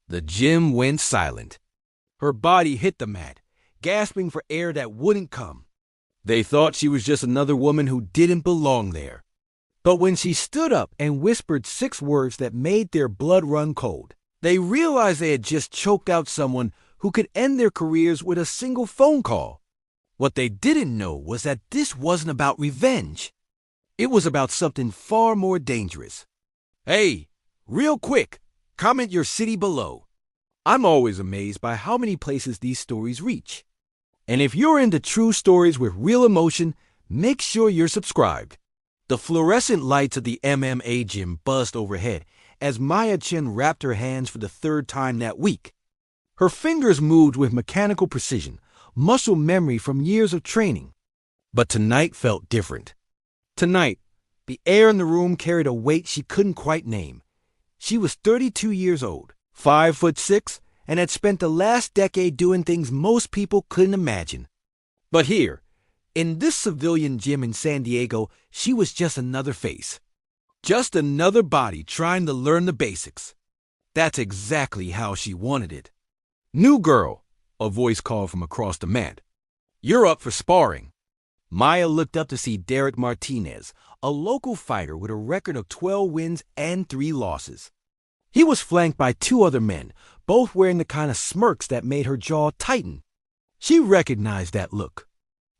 The gym went silent. Her body hit the mat, gasping for air that wouldn't come. They thought she was just another woman who didn't belong there. But when she stood up and whispered 6 words that made their blood run cold, they realized they had just choked out someone who could end their careers with a single phone call. What they didn't know was that this wasn't about revenge. It was about something far more dangerous. Hey, real quick, comment your city below. I'm always amazed by how many places these stories reach. And if you're into true stories with real emotion, make sure you're subscribed. The fluorescent lights of the MMA gym buzzed overhead as Maya Chen wrapped her hands for the 3rd time that week. Her fingers moved with mechanical precision, muscle memory from years of training. But tonight felt different. Tonight, the air in the room carried a weight she couldn't quite name. She was 32 years old, 5'6", and had spent the last decade doing things most people couldn't imagine. But here, in this civilian gym in San Diego, she was just another face. Just another body trying to learn the basics. That's exactly how she wanted it. "New girl," a voice called from across the mat. "You're up for sparring." Maya looked up to see Derek Martinez, a local fighter with a record of 12 wins and 3 losses. He was flanked by 2 other men, both wearing the kind of smirks that made her jaw tighten. She recognized that look.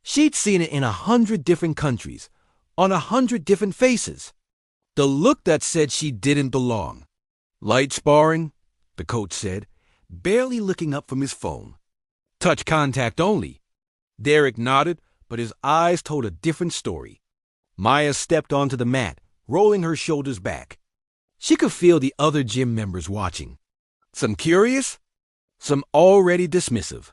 She'd seen it in 100 different countries, on 100 different faces. The look that said she didn't belong. "Light sparring," the coach said, barely looking up from his phone. "Touch contact only." Derek nodded, but his eyes told a different story. Maya stepped onto the mat, rolling her shoulders back. She could feel the other gym members watching. Some curious, some already dismissive.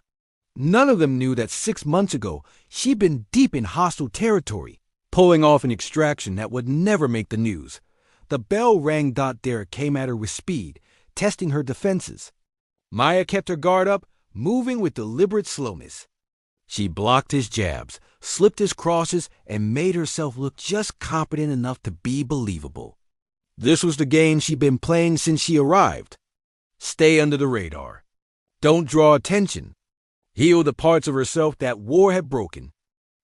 None of them knew that 6 months ago she'd been deep in hostile territory, pulling off an extraction that would never make the news. The bell rang. Derek came at her with speed, testing her defenses. Maya kept her guard up, moving with deliberate slowness. She blocked his jabs, slipped his crosses, and made herself look just competent enough to be believable. This was the game she'd been playing since she arrived. Stay under the radar. Don't draw attention. Heal the parts of herself that war had broken.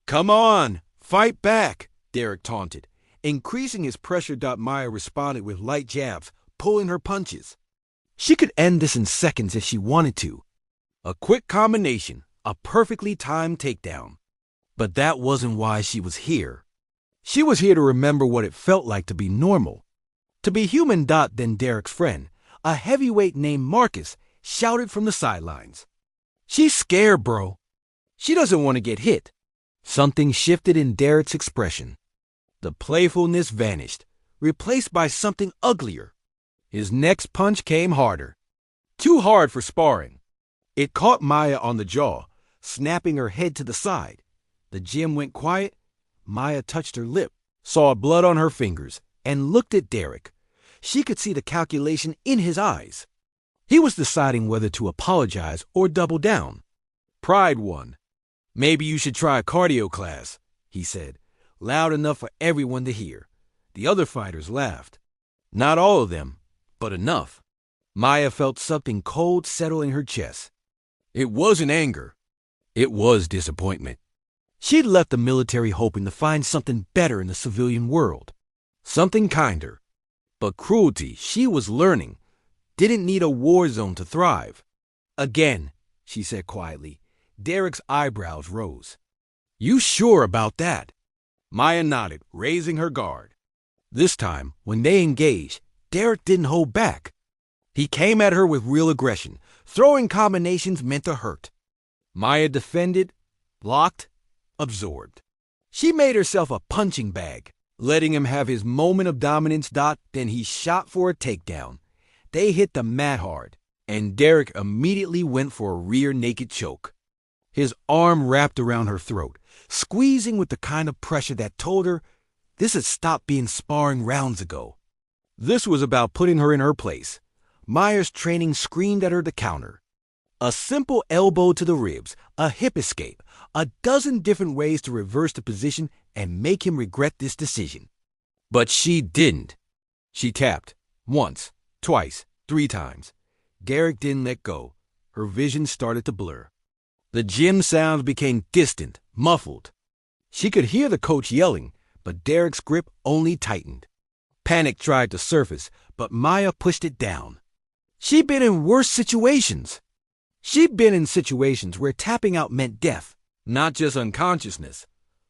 "Come on, fight back," Derek taunted, increasing his pressure. Maya responded with light jabs, pulling her punches. She could end this in seconds if she wanted to. A quick combination, a perfectly timed takedown. But that wasn't why she was here. She was here to remember what it felt like to be normal. To be human. Then Derek's friend, a heavyweight named Marcus, shouted from the sidelines. "She's scared, bro. She doesn't want to get hit." Something shifted in Derek's expression. The playfulness vanished, replaced by something uglier. His next punch came harder. Too hard for sparring. It caught Maya on the jaw, snapping her head to the side. The gym went quiet. Maya touched her lip, saw blood on her fingers, and looked at Derek. She could see the calculation in his eyes. He was deciding whether to apologize or double down. Pride won. "Maybe you should try a cardio class," he said, loud enough for everyone to hear. The other fighters laughed. Not all of them, but enough. Maya felt something cold settle in her chest. It wasn't anger. It was disappointment. She'd left the military hoping to find something better in the civilian world. Something kinder. But cruelty, she was learning, didn't need a war zone to thrive. "Again," she said quietly. Derek's eyebrows rose. "You sure about that?" Maya nodded, raising her guard. This time, when they engaged, Derek didn't hold back. He came at her with real aggression, throwing combinations meant to hurt. Maya defended, blocked, absorbed. She made herself a punching bag, letting him have his moment of dominance. Then he shot for a takedown. They hit the mat hard, and Derek immediately went for a rear naked choke. His arm wrapped around her throat, squeezing with the kind of pressure that told her this had stopped being sparring rounds ago. This was about putting her in her place. Maya's training screamed at her to counter. A simple elbow to the ribs, a hip escape, a dozen different ways to reverse the position and make him regret this decision. But she didn't. She tapped, once, twice, 3 times. Derek didn't let go. Her vision started to blur. The gym sounds became distant, muffled. She could hear the coach yelling, but Derek's grip only tightened. Panic tried to surface, but Maya pushed it down. She'd been in worse situations. She'd been in situations where tapping out meant death, not just unconsciousness.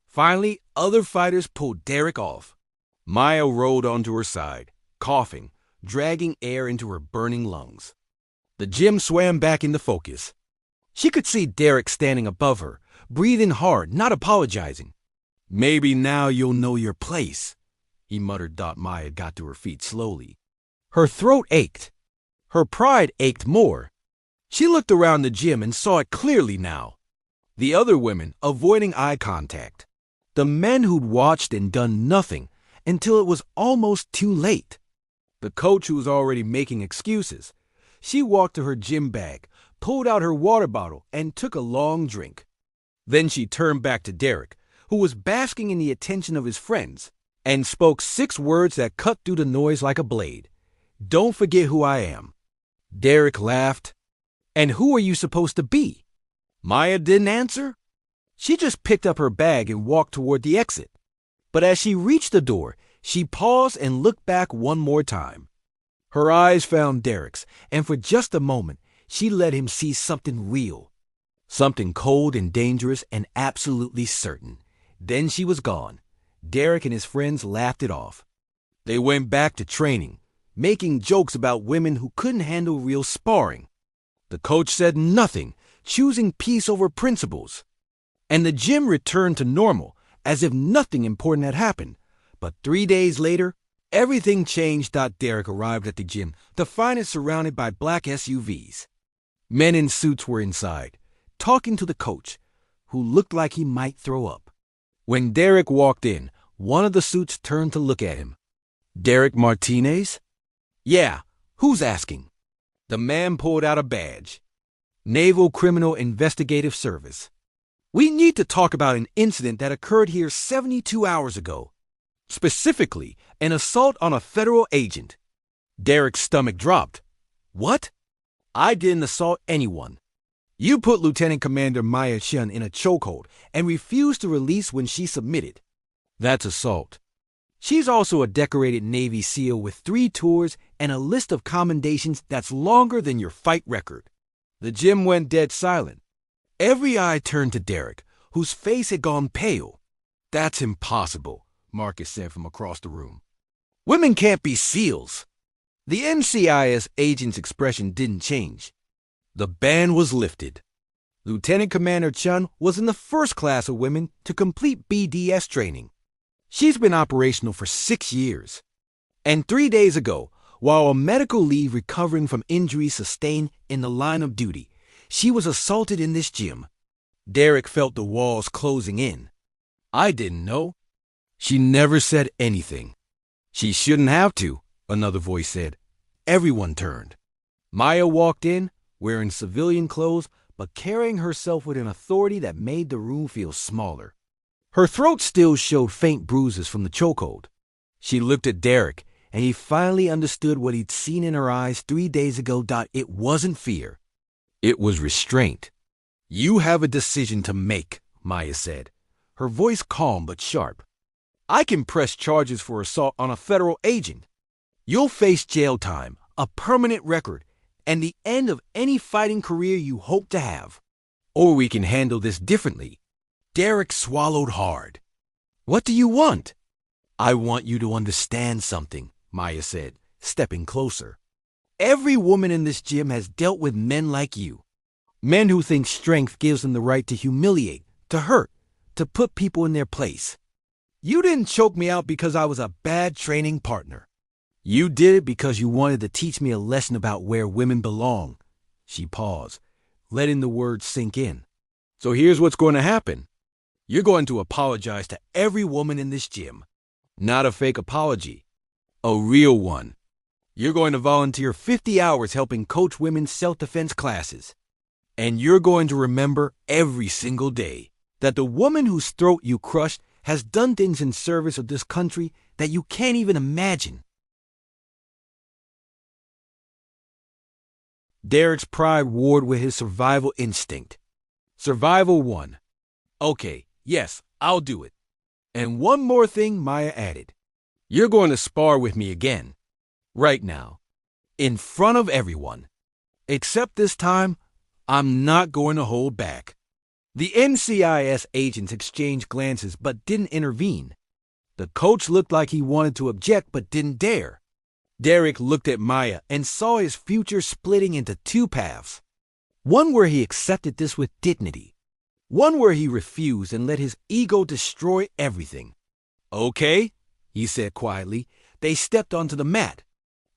Finally, other fighters pulled Derek off. Maya rolled onto her side, coughing, dragging air into her burning lungs. The gym swam back into focus. She could see Derek standing above her, breathing hard, not apologizing. "Maybe now you'll know your place," he muttered. Maya got to her feet slowly. Her throat ached. Her pride ached more. She looked around the gym and saw it clearly now. The other women avoiding eye contact. The men who'd watched and done nothing until it was almost too late. The coach who was already making excuses. She walked to her gym bag, pulled out her water bottle, and took a long drink. Then she turned back to Derek, who was basking in the attention of his friends, and spoke 6 words that cut through the noise like a blade. "Don't forget who I am." Derek laughed. "And who are you supposed to be?" Maya didn't answer. She just picked up her bag and walked toward the exit. But as she reached the door, she paused and looked back one more time. Her eyes found Derek's, and for just a moment, she let him see something real. Something cold and dangerous and absolutely certain. Then she was gone. Derek and his friends laughed it off. They went back to training, making jokes about women who couldn't handle real sparring. The coach said nothing, choosing peace over principles. And the gym returned to normal, as if nothing important had happened. But 3 days later, everything changed. Derek arrived at the gym to find it surrounded by black SUVs. Men in suits were inside, talking to the coach, who looked like he might throw up. When Derek walked in, one of the suits turned to look at him. "Derek Martinez?" "Yeah, who's asking?" The man pulled out a badge. "Naval Criminal Investigative Service. We need to talk about an incident that occurred here 72 hours ago. Specifically, an assault on a federal agent." Derek's stomach dropped. "What?" "I didn't assault anyone. You put Lieutenant Commander Maya Chun in a chokehold and refused to release when she submitted. That's assault. She's also a decorated Navy SEAL with 3 tours and a list of commendations that's longer than your fight record." The gym went dead silent. Every eye turned to Derek, whose face had gone pale. "That's impossible," Marcus said from across the room. "Women can't be SEALs." The NCIS agent's expression didn't change. The ban was lifted. Lieutenant Commander Chun was in the first class of women to complete BDS training. She's been operational for 6 years. And 3 days ago, while on medical leave recovering from injuries sustained in the line of duty, she was assaulted in this gym. Derek felt the walls closing in. "I didn't know." "She never said anything." "She shouldn't have to," another voice said. Everyone turned. Maya walked in, wearing civilian clothes, but carrying herself with an authority that made the room feel smaller. Her throat still showed faint bruises from the chokehold. She looked at Derek, and he finally understood what he'd seen in her eyes 3 days ago. It wasn't fear. It was restraint. "You have a decision to make," Maya said, her voice calm but sharp. "I can press charges for assault on a federal agent. You'll face jail time, a permanent record, and the end of any fighting career you hope to have. Or we can handle this differently." Derek swallowed hard. "What do you want?" "I want you to understand something," Maya said, stepping closer. "Every woman in this gym has dealt with men like you. Men who think strength gives them the right to humiliate, to hurt, to put people in their place. You didn't choke me out because I was a bad training partner. You did it because you wanted to teach me a lesson about where women belong." She paused, letting the words sink in. "So here's what's going to happen. You're going to apologize to every woman in this gym. Not a fake apology, a real one. You're going to volunteer 50 hours helping coach women's self-defense classes. And you're going to remember every single day that the woman whose throat you crushed has done things in service of this country that you can't even imagine." Derek's pride warred with his survival instinct. Survival won. Okay, yes, I'll do it. And one more thing, Maya added. You're going to spar with me again. Right now. In front of everyone. Except this time, I'm not going to hold back. The NCIS agents exchanged glances but didn't intervene. The coach looked like he wanted to object but didn't dare. Derek looked at Maya and saw his future splitting into two paths. One where he accepted this with dignity. One where he refused and let his ego destroy everything. Okay, he said quietly. They stepped onto the mat.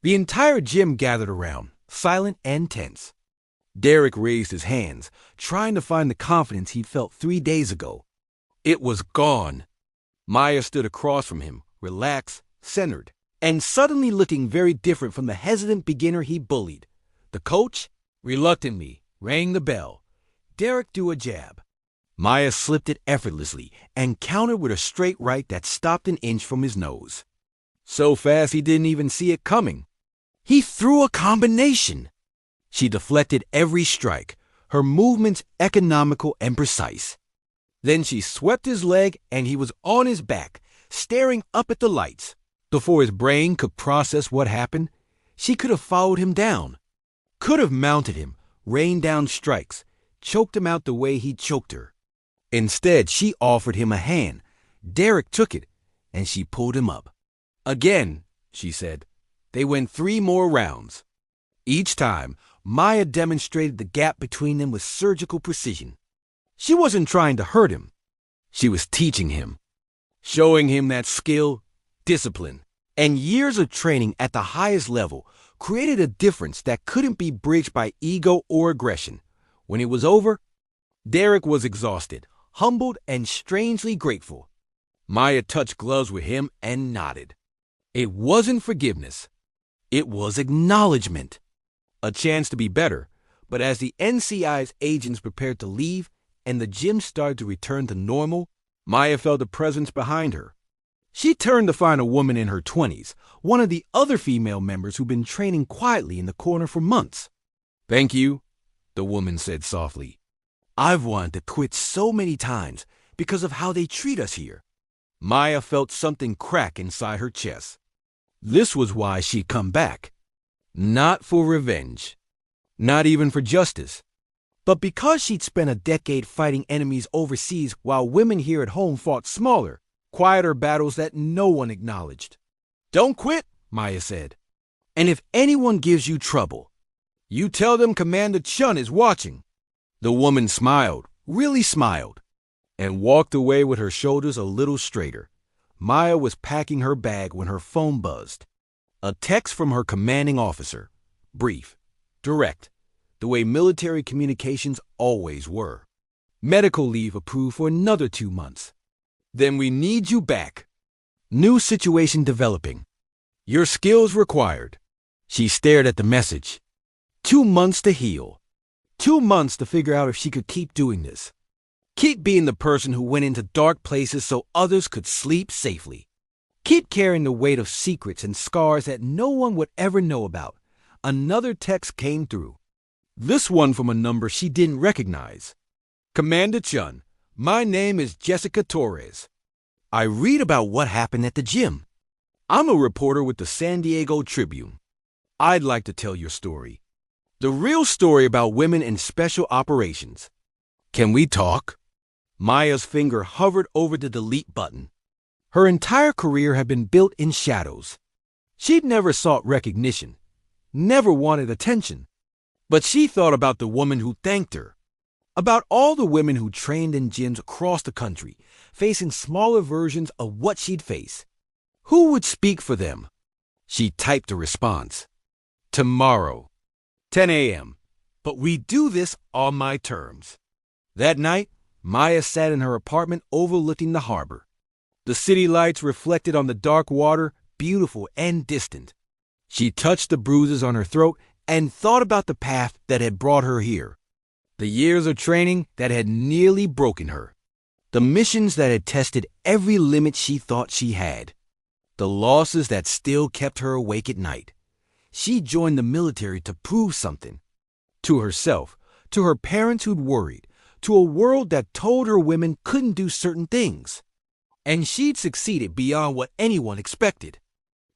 The entire gym gathered around, silent and tense. Derek raised his hands, trying to find the confidence he felt 3 days ago. It was gone. Maya stood across from him, relaxed, centered, and suddenly looking very different from the hesitant beginner he bullied. The coach, reluctantly, rang the bell. Derek threw a jab. Maya slipped it effortlessly and countered with a straight right that stopped an inch from his nose. So fast he didn't even see it coming. He threw a combination. She deflected every strike, her movements economical and precise. Then she swept his leg and he was on his back, staring up at the lights. Before his brain could process what happened, she could have followed him down. Could have mounted him, rained down strikes, choked him out the way he choked her. Instead, she offered him a hand. Derek took it, and she pulled him up. Again, she said. They went 3 more rounds. Each time, Maya demonstrated the gap between them with surgical precision. She wasn't trying to hurt him. She was teaching him, showing him that skill, discipline, and years of training at the highest level created a difference that couldn't be bridged by ego or aggression. When it was over, Derek was exhausted, humbled, and strangely grateful. Maya touched gloves with him and nodded. It wasn't forgiveness. It was acknowledgement. A chance to be better, but as the NCI's agents prepared to leave and the gym started to return to normal, Maya felt a presence behind her. She turned to find a woman in her 20s, one of the other female members who'd been training quietly in the corner for months. "Thank you," the woman said softly. "I've wanted to quit so many times because of how they treat us here." Maya felt something crack inside her chest. This was why she'd come back. Not for revenge. Not even for justice. But because she'd spent a decade fighting enemies overseas while women here at home fought smaller, quieter battles that no one acknowledged. "Don't quit," Maya said. "And if anyone gives you trouble, you tell them Commander Chun is watching." The woman smiled, really smiled, and walked away with her shoulders a little straighter. Maya was packing her bag when her phone buzzed. A text from her commanding officer. Brief, direct, the way military communications always were. Medical leave approved for another 2 months. Then we need you back. New situation developing. Your skills required. She stared at the message. 2 months to heal. 2 months to figure out if she could keep doing this. Keep being the person who went into dark places so others could sleep safely. Keep carrying the weight of secrets and scars that no one would ever know about. Another text came through. This one from a number she didn't recognize. "Commander Chun, my name is Jessica Torres. I read about what happened at the gym. I'm a reporter with the San Diego Tribune. I'd like to tell your story. The real story about women in special operations. Can we talk?" Maya's finger hovered over the delete button. Her entire career had been built in shadows. She'd never sought recognition, never wanted attention. But she thought about the woman who thanked her, about all the women who trained in gyms across the country, facing smaller versions of what she'd face. Who would speak for them? She typed a response. "Tomorrow, 10 a.m., but we do this on my terms." That night, Maya sat in her apartment overlooking the harbor. The city lights reflected on the dark water, beautiful and distant. She touched the bruises on her throat and thought about the path that had brought her here. The years of training that had nearly broken her. The missions that had tested every limit she thought she had. The losses that still kept her awake at night. She joined the military to prove something. To herself, to her parents who'd worried, to a world that told her women couldn't do certain things. And she'd succeeded beyond what anyone expected.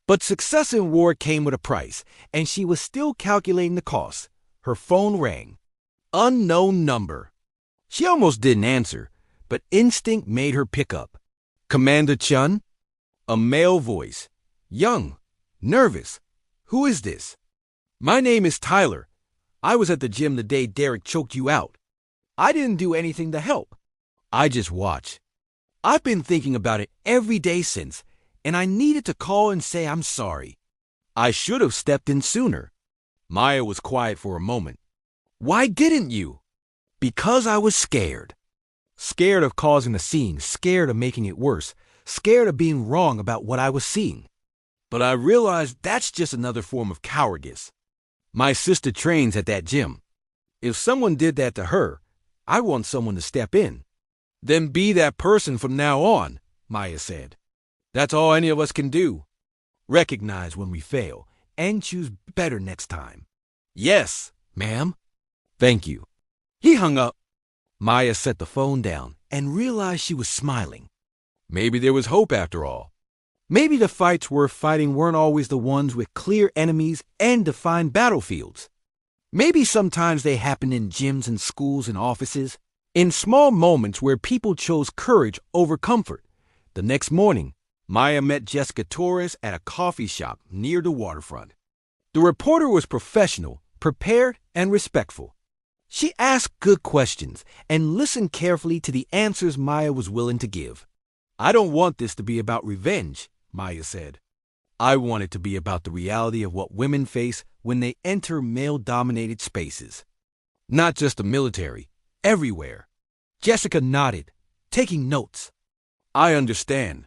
But success in war came with a price, and she was still calculating the cost. Her phone rang. Unknown number. She almost didn't answer, but instinct made her pick up. Commander Chun? A male voice. Young. Nervous. Who is this? My name is Tyler. I was at the gym the day Derek choked you out. I didn't do anything to help. I just watched. I've been thinking about it every day since, and I needed to call and say I'm sorry. I should have stepped in sooner. Maya was quiet for a moment. Why didn't you? Because I was scared. Scared of causing a scene, scared of making it worse, scared of being wrong about what I was seeing. But I realized that's just another form of cowardice. My sister trains at that gym. If someone did that to her, I want someone to step in. Then be that person from now on, Maya said. That's all any of us can do. Recognize when we fail and choose better next time. Yes, ma'am. Thank you. He hung up. Maya set the phone down and realized she was smiling. Maybe there was hope after all. Maybe the fights worth fighting weren't always the ones with clear enemies and defined battlefields. Maybe sometimes they happen in gyms and schools and offices, in small moments where people chose courage over comfort. The next morning, Maya met Jessica Torres at a coffee shop near the waterfront. The reporter was professional, prepared, and respectful. She asked good questions and listened carefully to the answers Maya was willing to give. I don't want this to be about revenge, Maya said. I want it to be about the reality of what women face when they enter male-dominated spaces. Not just the military, everywhere. Jessica nodded, taking notes. I understand.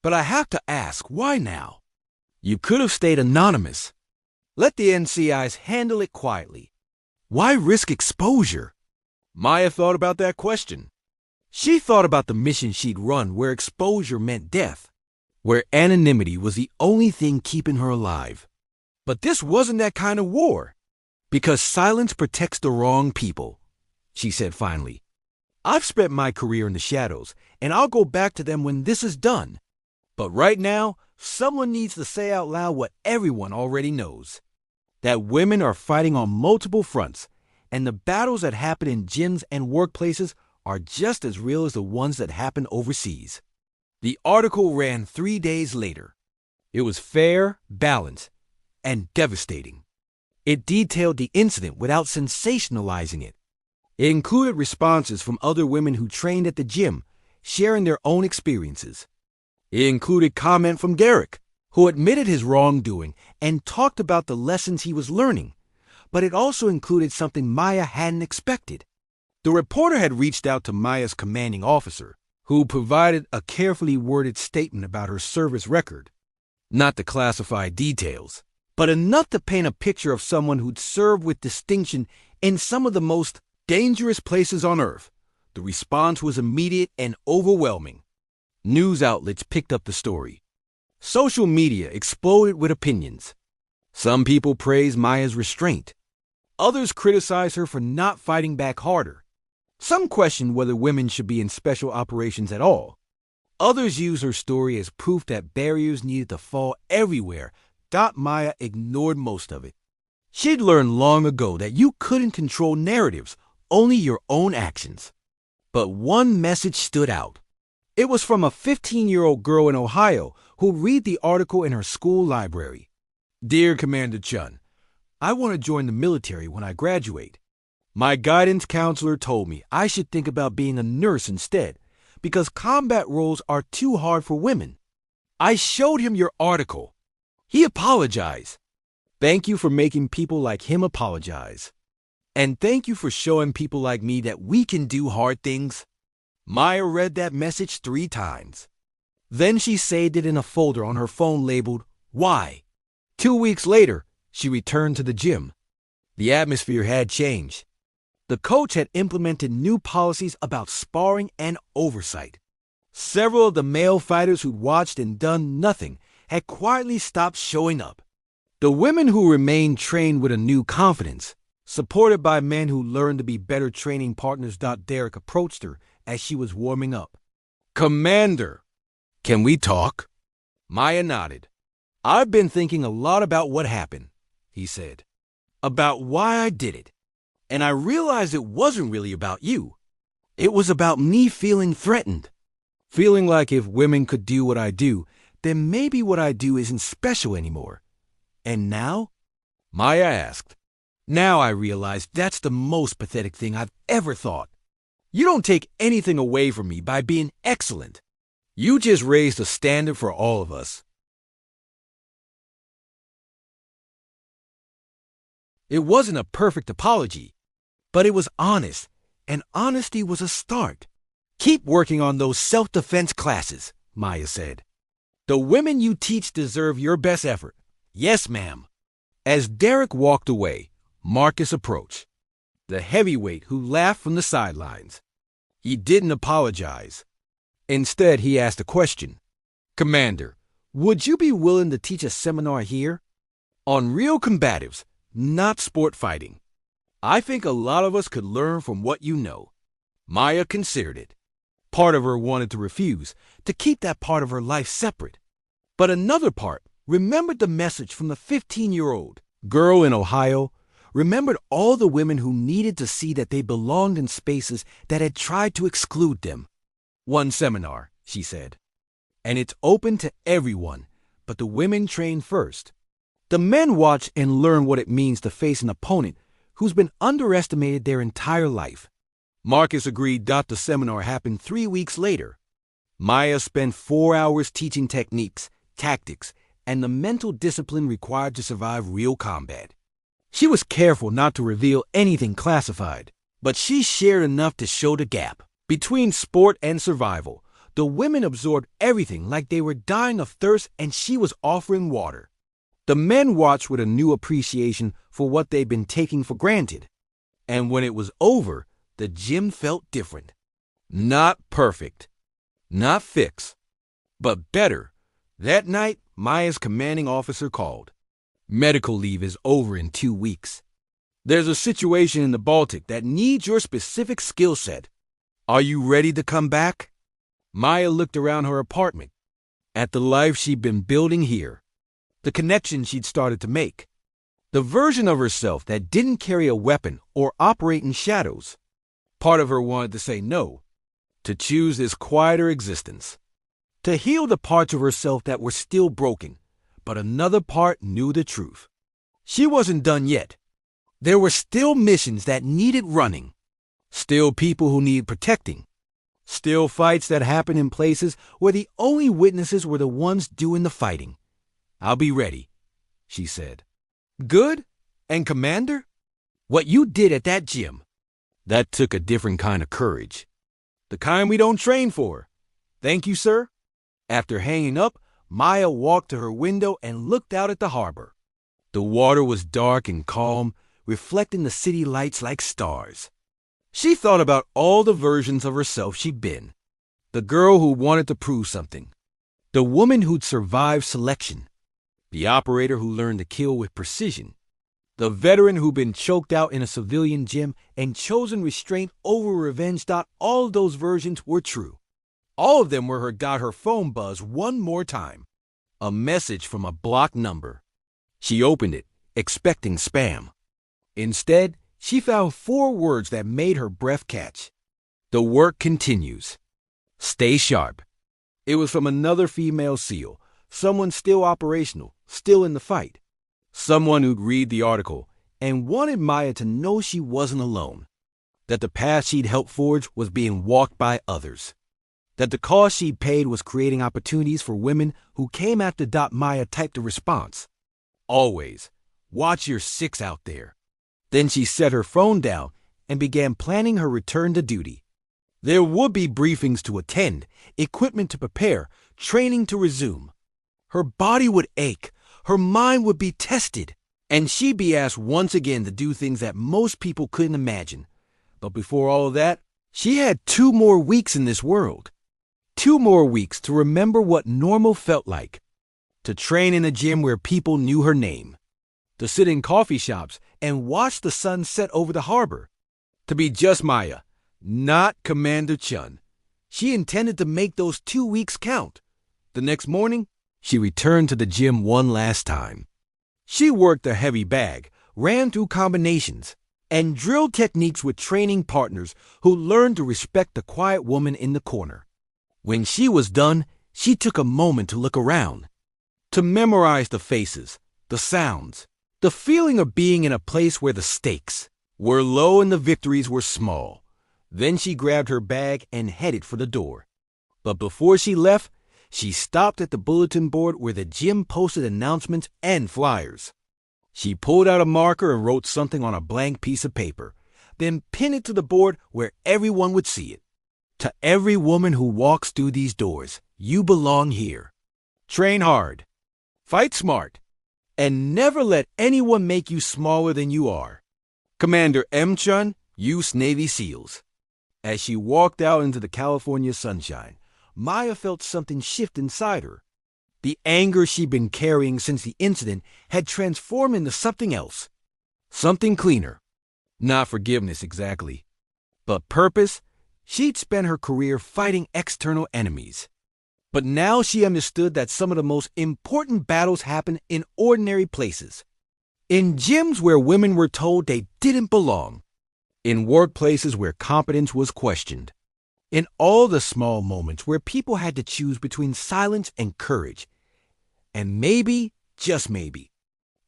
But I have to ask, why now? You could have stayed anonymous. Let the NCIs handle it quietly. Why risk exposure? Maya thought about that question. She thought about the mission she'd run where exposure meant death, where anonymity was the only thing keeping her alive. But this wasn't that kind of war, because silence protects the wrong people, she said finally. I've spent my career in the shadows, and I'll go back to them when this is done. But right now, someone needs to say out loud what everyone already knows. That women are fighting on multiple fronts, and the battles that happen in gyms and workplaces are just as real as the ones that happen overseas. The article ran 3 days later. It was fair, balanced, and devastating. It detailed the incident without sensationalizing it. It included responses from other women who trained at the gym, sharing their own experiences. It included comment from Derek, who admitted his wrongdoing and talked about the lessons he was learning. But it also included something Maya hadn't expected. The reporter had reached out to Maya's commanding officer, who provided a carefully worded statement about her service record. Not to classify details, but enough to paint a picture of someone who'd served with distinction in some of the most dangerous places on Earth. The response was immediate and overwhelming. News outlets picked up the story. Social media exploded with opinions. Some people praised Maya's restraint. Others criticized her for not fighting back harder. Some questioned whether women should be in special operations at all. Others used her story as proof that barriers needed to fall everywhere. Maya ignored most of it. She'd learned long ago that you couldn't control narratives, only your own actions. But one message stood out. It was from a 15-year-old girl in Ohio who'd read the article in her school library. Dear Commander Chun, I want to join the military when I graduate. My guidance counselor told me I should think about being a nurse instead, because combat roles are too hard for women. I showed him your article. He apologized. Thank you for making people like him apologize. And thank you for showing people like me that we can do hard things. Maya read that message 3 times. Then she saved it in a folder on her phone labeled, Why? 2 weeks later, she returned to the gym. The atmosphere had changed. The coach had implemented new policies about sparring and oversight. Several of the male fighters who'd watched and done nothing had quietly stopped showing up. The women who remained trained with a new confidence. Supported by men who learned to be better training partners. Derek approached her as she was warming up. "Commander, can we talk?" Maya nodded. "I've been thinking a lot about what happened," he said. "About why I did it. And I realized it wasn't really about you. It was about me feeling threatened. Feeling like if women could do what I do, then maybe what I do isn't special anymore. And now?" Maya asked. "Now I realize that's the most pathetic thing I've ever thought. You don't take anything away from me by being excellent. You just raised a standard for all of us." It wasn't a perfect apology, but it was honest, and honesty was a start. "Keep working on those self-defense classes," Maya said. "The women you teach deserve your best effort." "Yes, ma'am." As Derek walked away, Marcus approached, the heavyweight who laughed from the sidelines. He didn't apologize. Instead, he asked a question. "Commander, would you be willing to teach a seminar here? On real combatives, not sport fighting. I think a lot of us could learn from what you know." Maya considered it. Part of her wanted to refuse, to keep that part of her life separate. But another part remembered the message from the 15-year-old girl in Ohio, remembered all the women who needed to see that they belonged in spaces that had tried to exclude them. "One seminar," she said. "And it's open to everyone, but the women train first. The men watch and learn what it means to face an opponent who's been underestimated their entire life." Marcus agreed. The seminar happened 3 weeks later. Maya spent 4 hours teaching techniques, tactics, and the mental discipline required to survive real combat. She was careful not to reveal anything classified, but she shared enough to show the gap. Between sport and survival, the women absorbed everything like they were dying of thirst, and she was offering water. The men watched with a new appreciation for what they'd been taking for granted. And when it was over, the gym felt different. Not perfect, not fixed, but better. That night, Maya's commanding officer called. "Medical leave is over in 2 weeks. There's a situation in the Baltic that needs your specific skill set. Are you ready to come back?" Maya looked around her apartment, at the life she'd been building here, the connection she'd started to make, the version of herself that didn't carry a weapon or operate in shadows. Part of her wanted to say no, to choose this quieter existence, to heal the parts of herself that were still broken, but another part knew the truth. She wasn't done yet. There were still missions that needed running, still people who needed protecting, still fights that happened in places where the only witnesses were the ones doing the fighting. "I'll be ready," she said. "Good? And Commander? What you did at that gym, that took a different kind of courage. The kind we don't train for. Thank you, sir." After hanging up, Maya walked to her window and looked out at the harbor. The water was dark and calm, reflecting the city lights like stars. She thought about all the versions of herself she'd been. The girl who wanted to prove something. The woman who'd survived selection. The operator who learned to kill with precision. The veteran who'd been choked out in a civilian gym and chosen restraint over revenge. All of those versions were true. All of them were her phone buzz one more time. A message from a blocked number. She opened it, expecting spam. Instead, she found 4 words that made her breath catch. "The work continues. Stay sharp." It was from another female SEAL, someone still operational, still in the fight. Someone who'd read the article and wanted Maya to know she wasn't alone. That the path she'd helped forge was being walked by others. That the cost she'd paid was creating opportunities for women who came after. Maya typed a response. "Always. Watch your 6 out there." Then she set her phone down and began planning her return to duty. There would be briefings to attend, equipment to prepare, training to resume. Her body would ache, her mind would be tested, and she'd be asked once again to do things that most people couldn't imagine. But before all of that, she had 2 more weeks in this world. 2 more weeks to remember what normal felt like. To train in a gym where people knew her name. To sit in coffee shops and watch the sun set over the harbor. To be just Maya, not Commander Chun. She intended to make those 2 weeks count. The next morning, she returned to the gym one last time. She worked a heavy bag, ran through combinations, and drilled techniques with training partners who learned to respect the quiet woman in the corner. When she was done, she took a moment to look around, to memorize the faces, the sounds, the feeling of being in a place where the stakes were low and the victories were small. Then she grabbed her bag and headed for the door. But before she left, she stopped at the bulletin board where the gym posted announcements and flyers. She pulled out a marker and wrote something on a blank piece of paper, then pinned it to the board where everyone would see it. To every woman who walks through these doors, you belong here. Train hard, fight smart, and never let anyone make you smaller than you are. Commander M. Chun, U.S. Navy SEALs. As she walked out into the California sunshine, Maya felt something shift inside her. The anger she'd been carrying since the incident had transformed into something else. Something cleaner. Not forgiveness exactly, but purpose. She'd spent her career fighting external enemies. But now she understood that some of the most important battles happen in ordinary places. In gyms where women were told they didn't belong. In workplaces where competence was questioned. In all the small moments where people had to choose between silence and courage. And maybe, just maybe,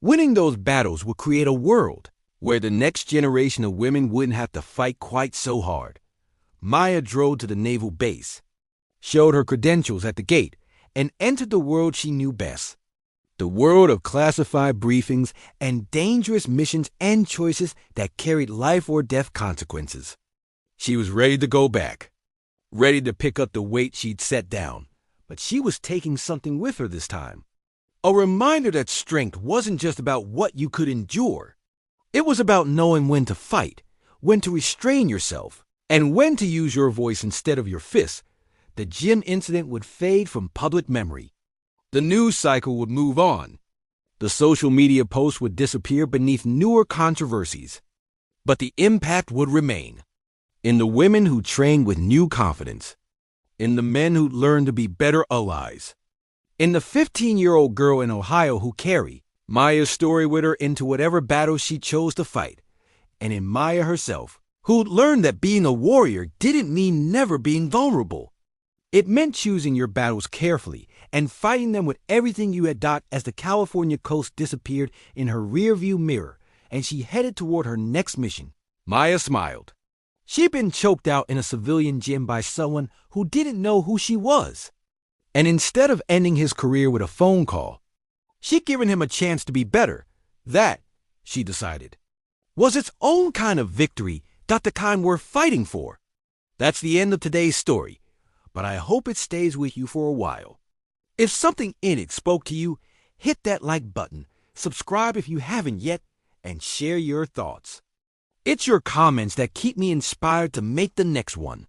winning those battles would create a world where the next generation of women wouldn't have to fight quite so hard. Maya drove to the naval base, showed her credentials at the gate, and entered the world she knew best. The world of classified briefings and dangerous missions and choices that carried life or death consequences. She was ready to go back, ready to pick up the weight she'd set down, but she was taking something with her this time. A reminder that strength wasn't just about what you could endure. It was about knowing when to fight, when to restrain yourself, and when to use your voice instead of your fists. The gym incident would fade from public memory. The news cycle would move on. The social media posts would disappear beneath newer controversies. But the impact would remain. In the women who trained with new confidence. In the men who learned to be better allies. In the 15-year-old girl in Ohio who carried Maya's story with her into whatever battle she chose to fight. And in Maya herself, who'd learned that being a warrior didn't mean never being vulnerable. It meant choosing your battles carefully and fighting them with everything you had got. As the California coast disappeared in her rearview mirror and she headed toward her next mission, Maya smiled. She'd been choked out in a civilian gym by someone who didn't know who she was. And instead of ending his career with a phone call, she'd given him a chance to be better. That, she decided, was its own kind of victory, not the kind worth fighting for. That's the end of today's story, but I hope it stays with you for a while. If something in it spoke to you, hit that like button, subscribe if you haven't yet, and share your thoughts. It's your comments that keep me inspired to make the next one.